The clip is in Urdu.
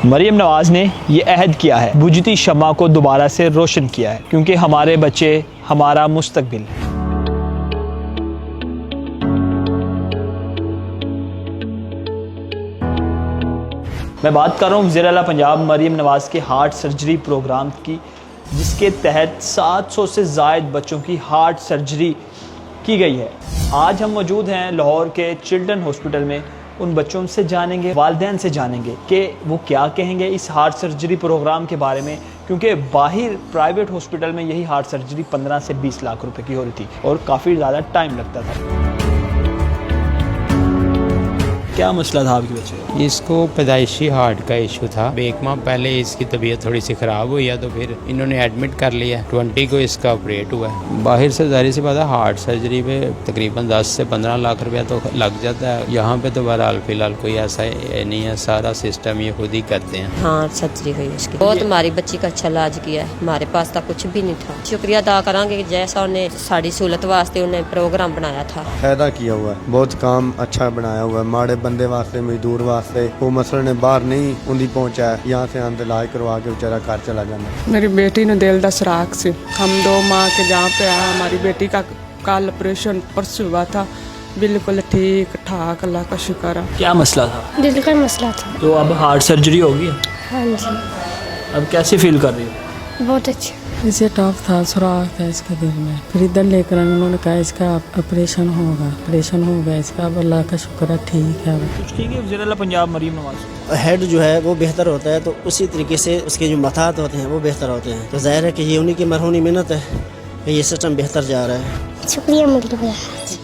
مریم نواز نے یہ عہد کیا ہے، بجھتی شمع کو دوبارہ سے روشن کیا ہے، کیونکہ ہمارے بچے ہمارا مستقبل ہے۔ میں بات کر رہا ہوں وزیر اعلیٰ پنجاب مریم نواز کے ہارٹ سرجری پروگرام کی، جس کے تحت 700 سے زائد بچوں کی ہارٹ سرجری کی گئی ہے۔ آج ہم موجود ہیں لاہور کے چلڈرن ہاسپٹل میں، ان بچوں سے جانیں گے، والدین سے جانیں گے کہ وہ کیا کہیں گے اس ہارٹ سرجری پروگرام کے بارے میں، کیونکہ باہر پرائیویٹ ہاسپٹل میں یہی ہارٹ سرجری 15 سے 20 لاکھ روپے کی ہو رہی تھی اور کافی زیادہ ٹائم لگتا تھا۔ کیا مسئلہ تھا آپ کے بچے کا؟ اس کو پیدائشی ہارٹ کا ایشو تھا۔ ایک ماہ پہلے اس کی طبیعت تھوڑی سی خراب ہوئی ہے تو پھر انہوں نے ایڈمٹ کر لیا۔ 20 کو اس کا آپریٹ ہوا ہے۔ باہر سے ظاہر سی بات ہے ہارٹ سرجری پہ تقریباً 10 سے 15 لاکھ روپیہ تو لگ جاتا ہے۔ یہاں پہ تو بہرحال فی الحال کوئی ایسا نہیں ہے، سارا سسٹم یہ خود ہی کرتے ہیں۔ ہارٹ سرجری ہوئی اس کی، بہت ہماری بچی کا اچھا علاج کیا ہے، ہمارے پاس تک کچھ بھی نہیں تھا۔ شکریہ ادا کریں گے جیسا انہیں ساری سہولت واسطے انہیں پروگرام بنایا تھا۔ فائدہ کیا ہوا ہے، بہت کام اچھا بنایا ہوا ہے، ماڑے بندے واسطے، مزدور واسطے۔ وہ مسئلہ نے باہر نہیں اندی پہنچا ہے، یہاں سے اندر علاج کروا کے بیچارہ گھر چلا جانا۔ میری بیٹی نے دل دا سراغ سے، ہم 2 ماہ کے جہاں پہ آیا، ہماری بیٹی کا کل آپریشن پرسوں ہوا تھا، بالکل ٹھیک ٹھاک، اللہ کا شکر ہے۔ کیا مسئلہ تھا؟ دل کا مسئلہ تھا۔ تو اب ہارٹ سرجری ہوگی، ہاں جی، اب کیسے فیل کر رہی ہو؟ بہت اچھا۔ اسے ٹاپ تھا، سراغ تھا اس کے دل میں، پھر ادھر لے کر انہوں نے کہا اس کا آپریشن ہوگا، آپریشن ہو گیا اس کا، اب اللہ کا شکر ہے ٹھیک ہے۔ کچھ ٹھیک ہے وزیر اعلیٰ پنجاب مریم نواز؟ ہیڈ جو ہے وہ بہتر ہوتا ہے تو اسی طریقے سے اس کے جو متحد ہوتے ہیں وہ بہتر ہوتے ہیں، تو ظاہر ہے کہ یہ انہی کی مرہونی محنت ہے کہ یہ سسٹم بہتر جا رہا ہے۔ شکریہ مریم نواز۔